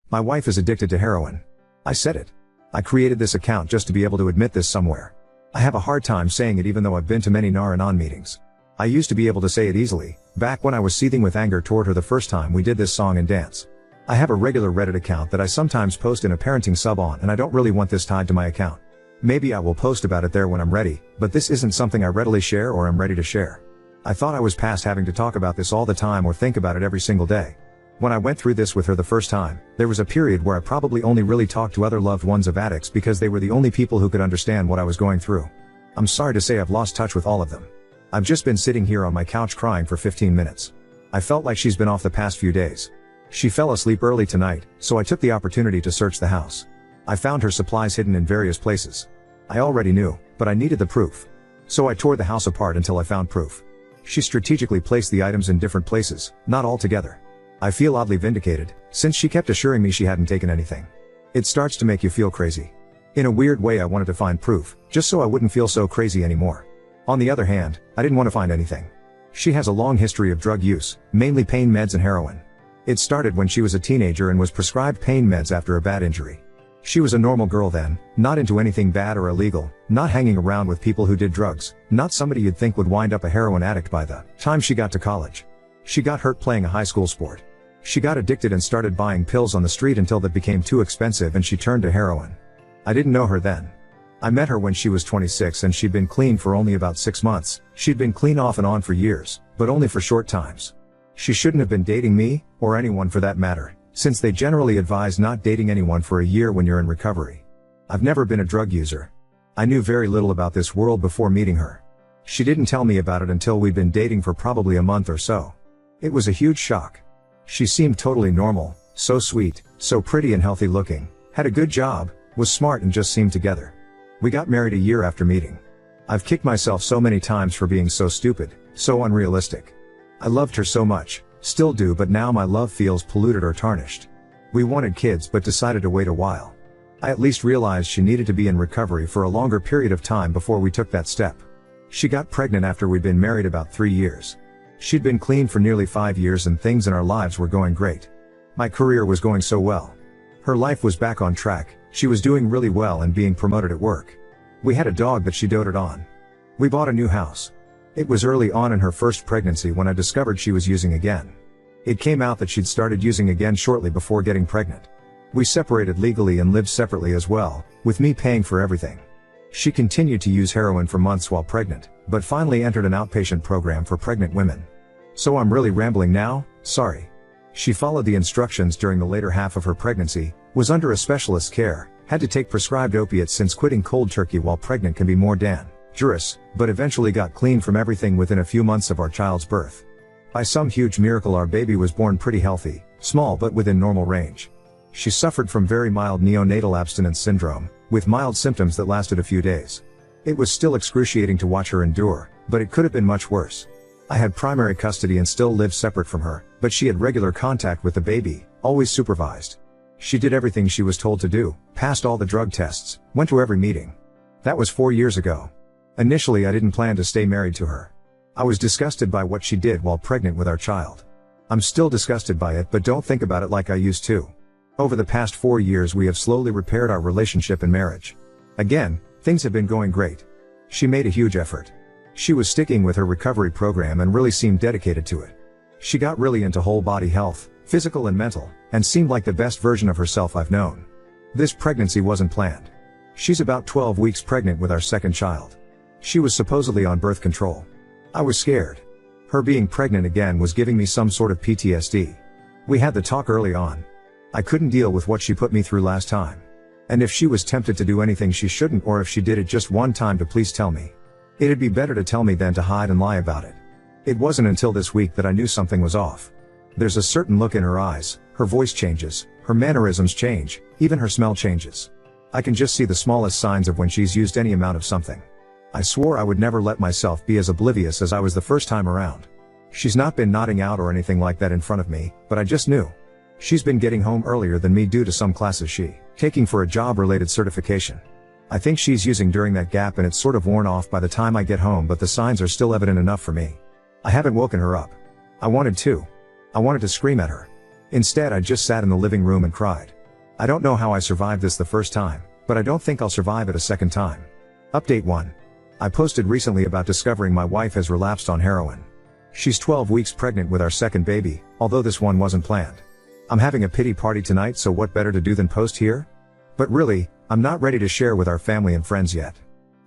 My wife is addicted to heroin. I said it. I created this account just to be able to admit this somewhere. I have a hard time saying it even though I've been to many Nar-Anon meetings. I used to be able to say it easily, back when I was seething with anger toward her the first time we did this song and dance. I have a regular Reddit account that I sometimes post in a parenting sub on, and I don't really want this tied to my account. Maybe I will post about it there when I'm ready, but this isn't something I readily share or am ready to share. I thought I was past having to talk about this all the time or think about it every single day. When I went through this with her the first time, there was a period where I probably only really talked to other loved ones of addicts because they were the only people who could understand what I was going through. I'm sorry to say I've lost touch with all of them. I've just been sitting here on my couch crying for 15 minutes. I felt like she's been off the past few days. She fell asleep early tonight, so I took the opportunity to search the house. I found her supplies hidden in various places. I already knew, but I needed the proof. So I tore the house apart until I found proof. She strategically placed the items in different places, not all together. I feel oddly vindicated, since she kept assuring me she hadn't taken anything. It starts to make you feel crazy. In a weird way, I wanted to find proof, just so I wouldn't feel so crazy anymore. On the other hand, I didn't want to find anything. She has a long history of drug use, mainly pain meds and heroin. It started when she was a teenager and was prescribed pain meds after a bad injury. She was a normal girl then, not into anything bad or illegal, not hanging around with people who did drugs, not somebody you'd think would wind up a heroin addict by the time she got to college. She got hurt playing a high school sport. She got addicted and started buying pills on the street until that became too expensive and she turned to heroin. I didn't know her then. I met her when she was 26 and she'd been clean for only about 6 months. She'd been clean off and on for years, but only for short times. She shouldn't have been dating me, or anyone for that matter, since they generally advise not dating anyone for a year when you're in recovery. I've never been a drug user. I knew very little about this world before meeting her. She didn't tell me about it until we'd been dating for probably a month or so. It was a huge shock. She seemed totally normal, so sweet, so pretty and healthy looking, had a good job, was smart and just seemed together. We got married a year after meeting. I've kicked myself so many times for being so stupid, so unrealistic. I loved her so much, still do, but now my love feels polluted or tarnished. We wanted kids but decided to wait a while. I at least realized she needed to be in recovery for a longer period of time before we took that step. She got pregnant after we'd been married about 3 years. She'd been clean for nearly 5 years and things in our lives were going great. My career was going so well. Her life was back on track, she was doing really well and being promoted at work. We had a dog that she doted on. We bought a new house. It was early on in her first pregnancy when I discovered she was using again. It came out that she'd started using again shortly before getting pregnant. We separated legally and lived separately as well, with me paying for everything. She continued to use heroin for months while pregnant, but finally entered an outpatient program for pregnant women. So I'm really rambling now, sorry. She followed the instructions during the later half of her pregnancy, was under a specialist's care, had to take prescribed opiates since quitting cold turkey while pregnant can be more dangerous, but eventually got clean from everything within a few months of our child's birth. By some huge miracle our baby was born pretty healthy, small but within normal range. She suffered from very mild neonatal abstinence syndrome, with mild symptoms that lasted a few days. It was still excruciating to watch her endure, but it could have been much worse. I had primary custody and still lived separate from her, but she had regular contact with the baby, always supervised. She did everything she was told to do, passed all the drug tests, went to every meeting. That was 4 years ago. Initially I didn't plan to stay married to her. I was disgusted by what she did while pregnant with our child. I'm still disgusted by it but don't think about it like I used to. Over the past 4 years we have slowly repaired our relationship and marriage. Again, things have been going great. She made a huge effort. She was sticking with her recovery program and really seemed dedicated to it. She got really into whole body health, physical and mental, and seemed like the best version of herself I've known. This pregnancy wasn't planned. She's about 12 weeks pregnant with our second child. She was supposedly on birth control. I was scared. Her being pregnant again was giving me some sort of PTSD. We had the talk early on. I couldn't deal with what she put me through last time. And if she was tempted to do anything she shouldn't, or if she did it just one time, to please tell me. It'd be better to tell me than to hide and lie about it. It wasn't until this week that I knew something was off. There's a certain look in her eyes, her voice changes, her mannerisms change, even her smell changes. I can just see the smallest signs of when she's used any amount of something. I swore I would never let myself be as oblivious as I was the first time around. She's not been nodding out or anything like that in front of me, but I just knew. She's been getting home earlier than me due to some classes she's taking for a job-related certification. I think she's using during that gap and it's sort of worn off by the time I get home, but the signs are still evident enough for me. I haven't woken her up. I wanted to. I wanted to scream at her. Instead I just sat in the living room and cried. I don't know how I survived this the first time, but I don't think I'll survive it a second time. Update 1. I posted recently about discovering my wife has relapsed on heroin. She's 12 weeks pregnant with our second baby, although this one wasn't planned. I'm having a pity party tonight, so what better to do than post here? But really, I'm not ready to share with our family and friends yet.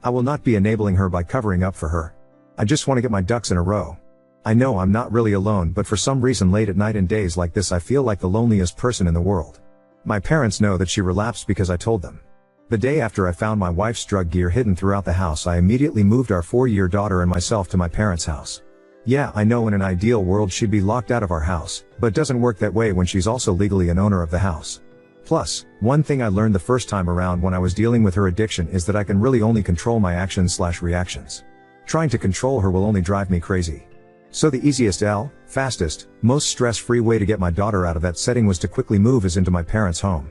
I will not be enabling her by covering up for her. I just want to get my ducks in a row. I know I'm not really alone, but for some reason late at night and days like this I feel like the loneliest person in the world. My parents know that she relapsed because I told them. The day after I found my wife's drug gear hidden throughout the house, I immediately moved our 4-year daughter and myself to my parents' house. Yeah, I know in an ideal world she'd be locked out of our house, but doesn't work that way when she's also legally an owner of the house. Plus, one thing I learned the first time around when I was dealing with her addiction is that I can really only control my actions/reactions. Trying to control her will only drive me crazy. So the easiest, fastest, most stress-free way to get my daughter out of that setting was to quickly move us into my parents' home.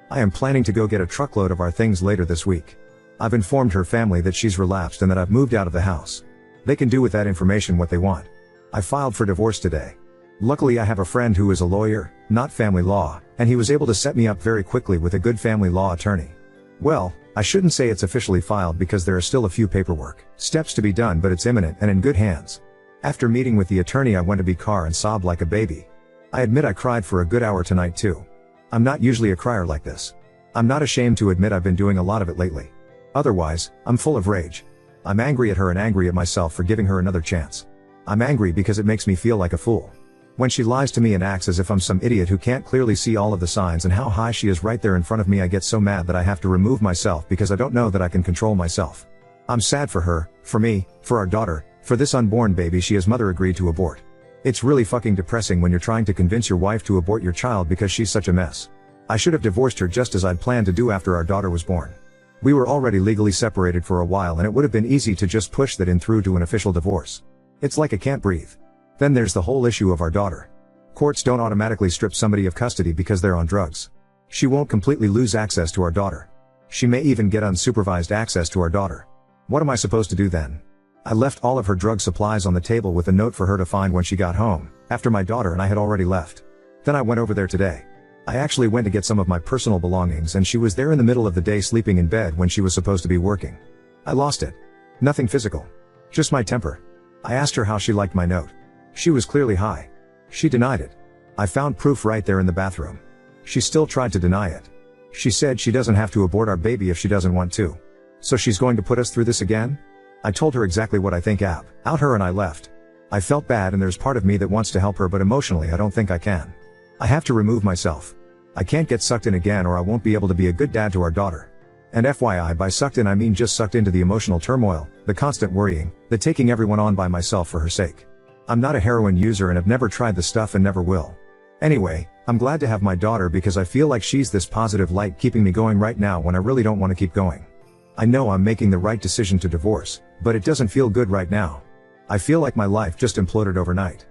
I am planning to go get a truckload of our things later this week. I've informed her family that she's relapsed and that I've moved out of the house. They can do with that information what they want. I filed for divorce today. Luckily I have a friend who is a lawyer, not family law, and he was able to set me up very quickly with a good family law attorney. Well, I shouldn't say it's officially filed because there are still a few paperwork steps to be done, but it's imminent and in good hands. After meeting with the attorney I went to car and sobbed like a baby. I admit I cried for a good hour tonight too. I'm not usually a crier like this. I'm not ashamed to admit I've been doing a lot of it lately. Otherwise, I'm full of rage. I'm angry at her and angry at myself for giving her another chance. I'm angry because it makes me feel like a fool. When she lies to me and acts as if I'm some idiot who can't clearly see all of the signs and how high she is right there in front of me, I get so mad that I have to remove myself because I don't know that I can control myself. I'm sad for her, for me, for our daughter, for this unborn baby she as mother agreed to abort. It's really fucking depressing when you're trying to convince your wife to abort your child because she's such a mess. I should have divorced her just as I'd planned to do after our daughter was born. We were already legally separated for a while and it would have been easy to just push that in through to an official divorce. It's like I can't breathe. Then there's the whole issue of our daughter. Courts don't automatically strip somebody of custody because they're on drugs. She won't completely lose access to our daughter. She may even get unsupervised access to our daughter. What am I supposed to do then? I left all of her drug supplies on the table with a note for her to find when she got home, after my daughter and I had already left. Then I went over there today. I actually went to get some of my personal belongings and she was there in the middle of the day sleeping in bed when she was supposed to be working. I lost it. Nothing physical. Just my temper. I asked her how she liked my note. She was clearly high. She denied it. I found proof right there in the bathroom. She still tried to deny it. She said she doesn't have to abort our baby if she doesn't want to. So she's going to put us through this again? I told her exactly what I think out her and I left. I felt bad and there's part of me that wants to help her, but emotionally I don't think I can. I have to remove myself. I can't get sucked in again or I won't be able to be a good dad to our daughter. And FYI, by sucked in I mean just sucked into the emotional turmoil, the constant worrying, the taking everyone on by myself for her sake. I'm not a heroin user and have never tried the stuff and never will. Anyway, I'm glad to have my daughter because I feel like she's this positive light keeping me going right now when I really don't want to keep going. I know I'm making the right decision to divorce, but it doesn't feel good right now. I feel like my life just imploded overnight.